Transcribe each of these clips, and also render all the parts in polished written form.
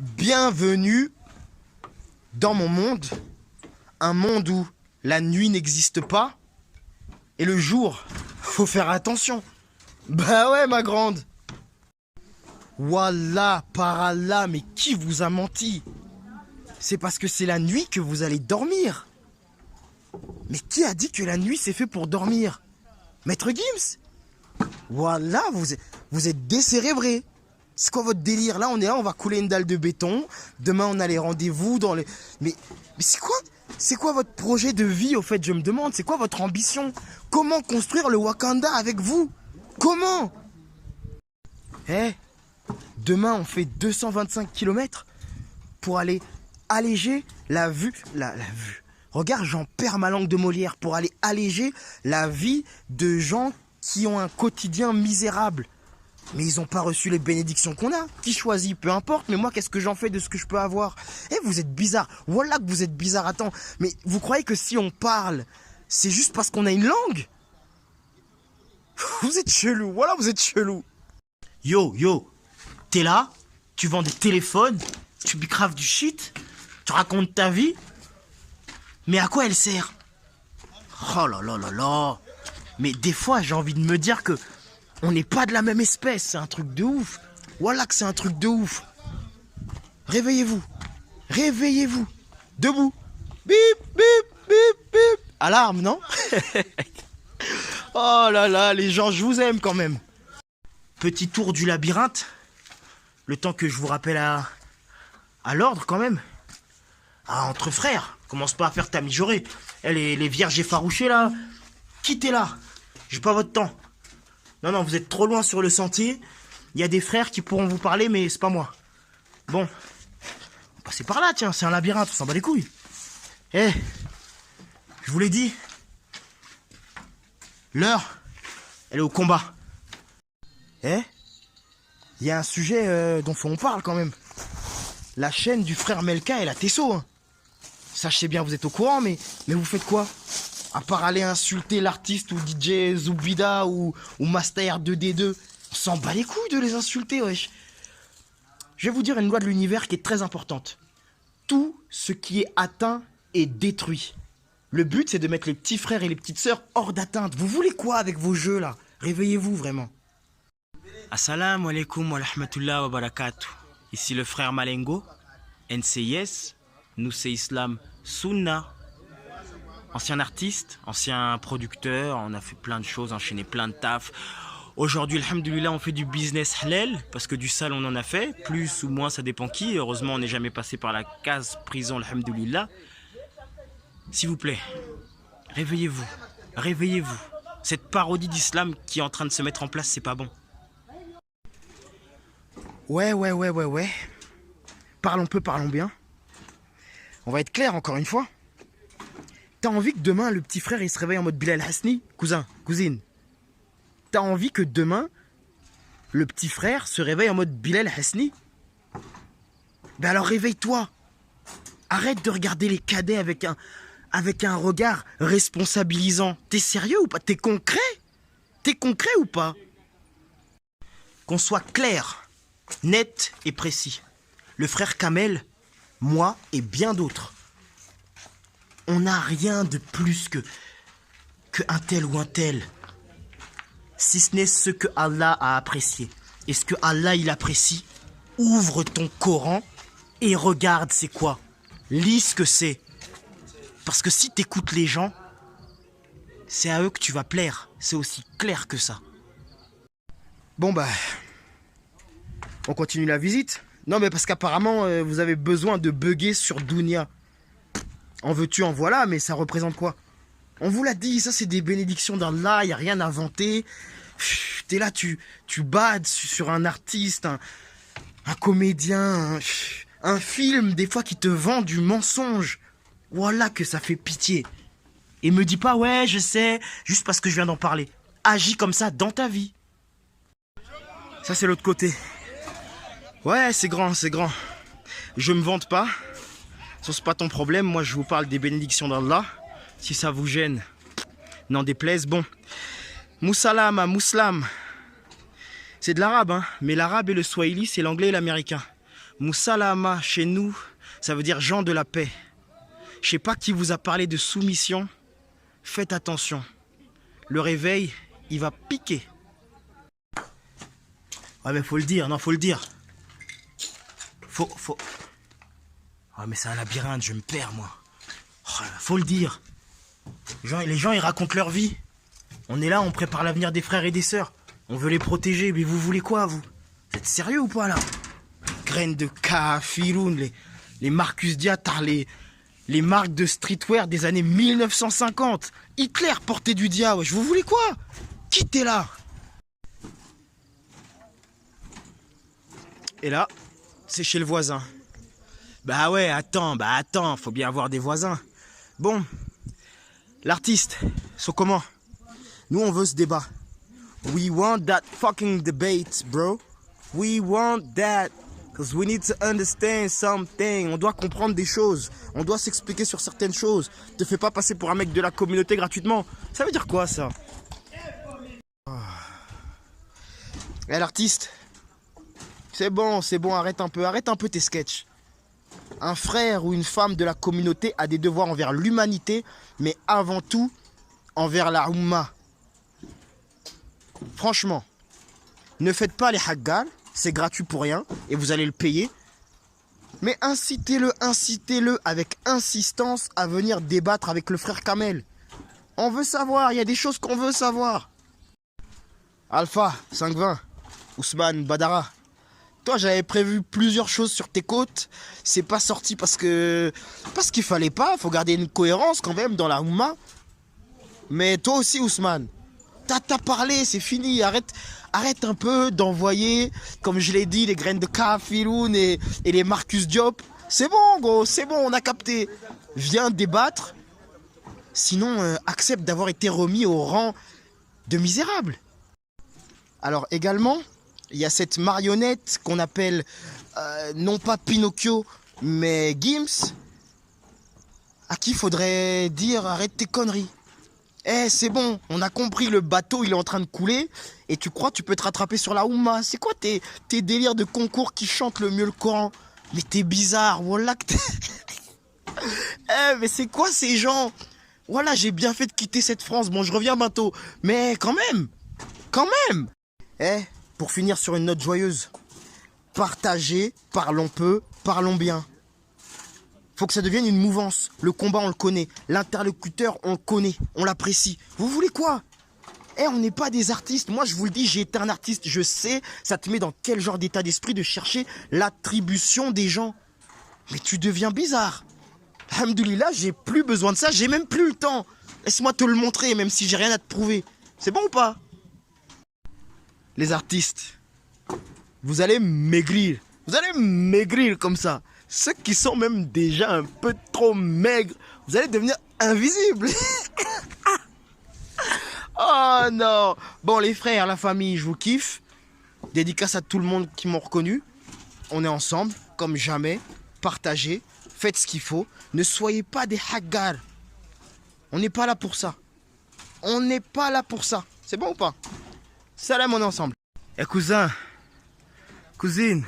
Bienvenue dans mon monde, un monde où la nuit n'existe pas et le jour, faut faire attention. Bah ouais ma grande. Wallah, par Allah, mais qui vous a menti? C'est parce que c'est la nuit que vous allez dormir. Mais qui a dit que la nuit c'est fait pour dormir? Maître Gims? Wallah, vous êtes décérébré. C'est quoi votre délire? Là, on est là, on va couler une dalle de béton. Demain, on a les rendez-vous dans les... Mais c'est quoi votre projet de vie, au fait? Je me demande, c'est quoi votre ambition? Comment construire le Wakanda avec vous? Comment? Demain, on fait 225 km pour aller alléger la vue... La vue... Regarde, j'en perds ma langue de Molière pour aller alléger la vie de gens qui ont un quotidien misérable. Mais ils n'ont pas reçu les bénédictions qu'on a. Qui choisit? Peu importe, mais moi, qu'est-ce que j'en fais de ce que je peux avoir? Vous êtes bizarre. Voilà que vous êtes bizarre. Attends, mais vous croyez que si on parle, c'est juste parce qu'on a une langue? Vous êtes chelou. Voilà, vous êtes chelou. Yo, t'es là? Tu vends des téléphones? Tu bicraves du shit? Tu racontes ta vie? Mais à quoi elle sert? Oh là là là là. Mais des fois, j'ai envie de me dire que on n'est pas de la même espèce, c'est un truc de ouf. Voilà que c'est un truc de ouf. Réveillez-vous. Réveillez-vous. Debout. Bip, bip, bip, bip. Alarme, non? Oh là là, les gens, je vous aime quand même. Petit tour du labyrinthe. Le temps que je vous rappelle à l'ordre quand même. Ah, entre frères, commence pas à faire ta mijaurée. Les vierges effarouchées là, quittez là. J'ai pas votre temps. Non, vous êtes trop loin sur le sentier. Il y a des frères qui pourront vous parler, mais c'est pas moi. Bon. On va passer par là, tiens, c'est un labyrinthe, on s'en bat les couilles. Je vous l'ai dit. L'heure, elle est au combat. Il y a un sujet dont on parle quand même. La chaîne du frère Melka et la Tesso. Hein. Ça, je sais bien, vous êtes au courant, mais vous faites quoi? À part aller insulter l'artiste ou DJ Zoubida ou Master 2D2. On s'en bat les couilles de les insulter, wesh. Je vais vous dire une loi de l'univers qui est très importante. Tout ce qui est atteint est détruit. Le but, c'est de mettre les petits frères et les petites sœurs hors d'atteinte. Vous voulez quoi avec vos jeux, là? Réveillez-vous, vraiment. Assalamu alaikum wa rahmatullah wa barakatuh. Ici le frère Malengo, NCIS, nous c'est Islam Sunna. Ancien artiste, ancien producteur, on a fait plein de choses, enchaîné plein de taf. Aujourd'hui, alhamdoulilah, on fait du business halal, parce que du sale on en a fait, plus ou moins ça dépend qui. Heureusement, on n'est jamais passé par la case prison, alhamdoulilah. S'il vous plaît, réveillez-vous, réveillez-vous. Cette parodie d'islam qui est en train de se mettre en place, c'est pas bon. Ouais. Parlons peu, parlons bien. On va être clair encore une fois. T'as envie que demain, le petit frère, il se réveille en mode Bilal Hasni? Cousin, cousine. T'as envie que demain, le petit frère se réveille en mode Bilal Hasni? Ben alors réveille-toi. Arrête de regarder les cadets avec un regard responsabilisant. T'es sérieux ou pas? T'es concret? T'es concret ou pas? Qu'on soit clair, net et précis. Le frère Kamel, moi et bien d'autres. On n'a rien de plus que un tel ou un tel. Si ce n'est ce que Allah a apprécié. Et ce que Allah il apprécie, ouvre ton Coran et regarde c'est quoi. Lis ce que c'est. Parce que si t'écoutes les gens, c'est à eux que tu vas plaire. C'est aussi clair que ça. Bon bah, on continue la visite. Non mais parce qu'apparemment vous avez besoin de bugger sur Dounia. En veux-tu, en voilà, mais ça représente quoi? On vous l'a dit, ça c'est des bénédictions d'Allah, il n'y a rien à inventer. T'es là, tu bades sur un artiste, un comédien, un film, des fois qui te vend du mensonge. Voilà que ça fait pitié. Et me dis pas, ouais, je sais, juste parce que je viens d'en parler. Agis comme ça dans ta vie. Ça c'est l'autre côté. Ouais, c'est grand, c'est grand. Je me vante pas. Ça, c'est pas ton problème. Moi, je vous parle des bénédictions d'Allah. Si ça vous gêne, n'en déplaise. Bon. Moussalama, mouslam. C'est de l'arabe, hein. Mais l'arabe et le swahili, c'est l'anglais et l'américain. Moussalama, chez nous, ça veut dire gens de la paix. Je sais pas qui vous a parlé de soumission. Faites attention. Le réveil, il va piquer. Ouais, mais faut le dire, non, faut le dire. Faut... Ah, mais c'est un labyrinthe, je me perds, moi. Oh, faut le dire. Les gens, ils racontent leur vie. On est là, on prépare l'avenir des frères et des sœurs. On veut les protéger, mais vous voulez quoi, vous? Vous êtes sérieux ou pas, là? Graines de kafiroun, les Marcus Diatar, les marques de streetwear des années 1950. Hitler portait du dia, wesh. Vous voulez quoi? Quittez là. Et là, c'est chez le voisin. Bah attends, faut bien avoir des voisins. Bon, l'artiste, c'est comment? Nous, on veut ce débat. We want that fucking debate, bro. We want that. Because we need to understand something. On doit comprendre des choses. On doit s'expliquer sur certaines choses. Te fais pas passer pour un mec de la communauté gratuitement. Ça veut dire quoi, ça? Eh, l'artiste, c'est bon, arrête un peu tes sketchs. Un frère ou une femme de la communauté a des devoirs envers l'humanité, mais avant tout, envers la Oumma. Franchement, ne faites pas les haggals, c'est gratuit pour rien, et vous allez le payer. Mais incitez-le avec insistance à venir débattre avec le frère Kamel. On veut savoir, il y a des choses qu'on veut savoir. Alpha, 520, Ousmane, Badara. Toi, j'avais prévu plusieurs choses sur tes côtes. C'est pas sorti parce qu'il fallait pas. Faut garder une cohérence quand même dans la Oumma. Mais toi aussi, Ousmane, t'as parlé, c'est fini. Arrête un peu d'envoyer, comme je l'ai dit, les graines de kafiroun et les Marcus Diop. C'est bon, gros, c'est bon, on a capté. Viens débattre. Sinon, accepte d'avoir été remis au rang de misérable. Alors également, il y a cette marionnette qu'on appelle, non pas Pinocchio, mais Gims, à qui il faudrait dire arrête tes conneries. Eh, c'est bon, on a compris, le bateau il est en train de couler, et tu crois tu peux te rattraper sur la Oumma. C'est quoi tes délires de concours qui chantent le mieux le Coran? Mais t'es bizarre, voilà que t'es... Eh, mais c'est quoi ces gens? Voilà, j'ai bien fait de quitter cette France, bon je reviens bientôt, mais quand même. Eh, pour finir sur une note joyeuse, partagez, parlons peu, parlons bien. Faut que ça devienne une mouvance. Le combat, on le connaît. L'interlocuteur, on le connaît. On l'apprécie. Vous voulez quoi? Eh, on n'est pas des artistes. Moi, je vous le dis, j'ai été un artiste. Je sais, ça te met dans quel genre d'état d'esprit de chercher l'attribution des gens. Mais tu deviens bizarre. Alhamdoulilah, j'ai plus besoin de ça. J'ai même plus le temps. Laisse-moi te le montrer, même si j'ai rien à te prouver. C'est bon ou pas? Les artistes, vous allez maigrir. Vous allez maigrir comme ça. Ceux qui sont même déjà un peu trop maigres, vous allez devenir invisibles. Oh non. Bon, les frères, la famille, je vous kiffe. Dédicace à tout le monde qui m'ont reconnu. On est ensemble, comme jamais. Partagez, faites ce qu'il faut. Ne soyez pas des haggars. On n'est pas là pour ça. C'est bon ou pas? Salam, on est ensemble. Eh cousin, cousine,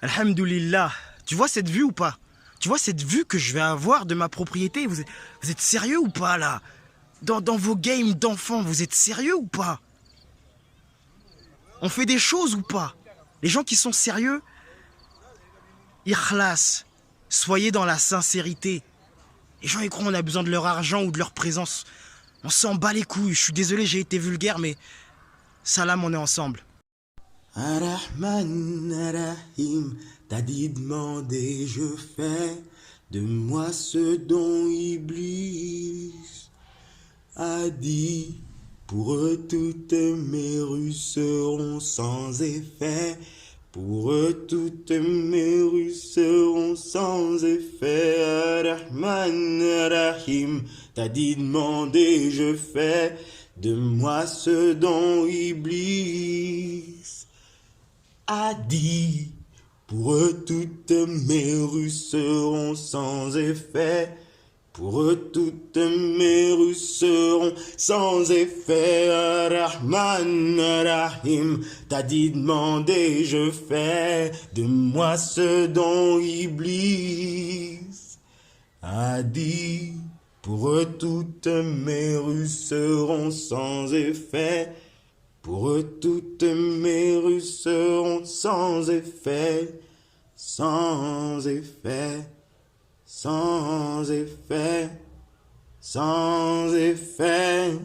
alhamdoulilah. Tu vois cette vue ou pas? Tu vois cette vue que je vais avoir de ma propriété? Vous êtes sérieux ou pas là? Dans vos games d'enfants, vous êtes sérieux ou pas? On fait des choses ou pas? Les gens qui sont sérieux, ikhlas, soyez dans la sincérité. Les gens ils croient qu'on a besoin de leur argent ou de leur présence. On s'en bat les couilles. Je suis désolé, j'ai été vulgaire, mais salam, on est ensemble. Ar-Rahman, Ar-Rahim, t'as dit demander, je fais de moi ce dont Iblis a dit. Pour eux toutes mes rues seront sans effet. Pour eux toutes mes rues seront sans effet. Ar-Rahman, Ar-Rahim, t'as dit demander, je fais de moi ce dont Iblis a dit. Pour eux toutes mes rues seront sans effet. Pour eux, toutes mes rues seront sans effet. Rahman, Rahim, t'as dit demander, je fais de moi ce dont Iblis a dit. Pour eux, toutes mes rues seront sans effet. Pour eux, toutes mes rues seront sans effet, sans effet. Sans effet, sans effet.